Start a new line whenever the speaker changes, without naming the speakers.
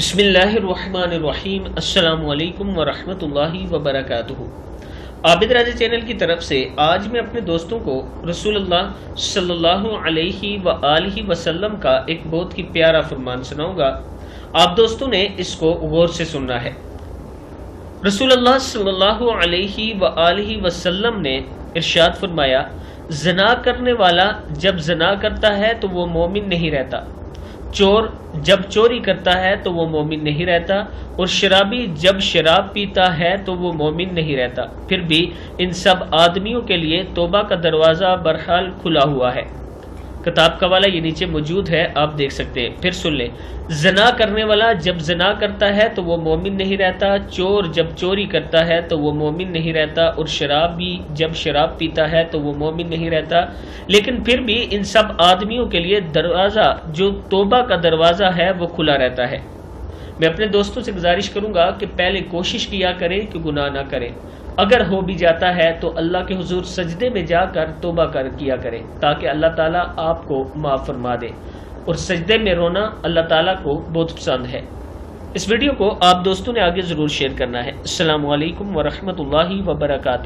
بسم اللہ الرحمن الرحیم۔ السلام علیکم ورحمۃ اللہ وبرکاتہ۔ عابد راجہ چینل کی طرف سے آج میں اپنے دوستوں کو رسول اللہ صلی اللہ علیہ وآلہ وسلم کا ایک بہت ہی پیارا فرمان سناؤں گا۔ آپ دوستوں نے اس کو غور سے سننا ہے۔ رسول اللہ صلی اللہ علیہ وآلہ وسلم نے ارشاد فرمایا، زنا کرنے والا جب زنا کرتا ہے تو وہ مومن نہیں رہتا، چور جب چوری کرتا ہے تو وہ مومن نہیں رہتا، اور شرابی جب شراب پیتا ہے تو وہ مومن نہیں رہتا۔ پھر بھی ان سب آدمیوں کے لیے توبہ کا دروازہ بہرحال کھلا ہوا ہے۔ کتاب کا والا یہ نیچے موجود ہے، آپ دیکھ سکتے ہیں۔ پھر سن لیں، زنا کرنے والا جب زنا کرتا ہے تو وہ مومن نہیں رہتا، چور جب چوری کرتا ہے تو وہ مومن نہیں رہتا، اور شرابی جب شراب پیتا ہے تو وہ مومن نہیں رہتا۔ لیکن پھر بھی ان سب آدمیوں کے لیے دروازہ جو توبہ کا دروازہ ہے وہ کھلا رہتا ہے۔ میں اپنے دوستوں سے گزارش کروں گا کہ پہلے کوشش کیا کریں کہ گناہ نہ کریں، اگر ہو بھی جاتا ہے تو اللہ کے حضور سجدے میں جا کر توبہ کیا کریں، تاکہ اللہ تعالیٰ آپ کو معاف فرما دے۔ اور سجدے میں رونا اللہ تعالیٰ کو بہت پسند ہے۔ اس ویڈیو کو آپ دوستوں نے آگے ضرور شیئر کرنا ہے۔ السلام علیکم ورحمۃ اللہ وبرکاتہ۔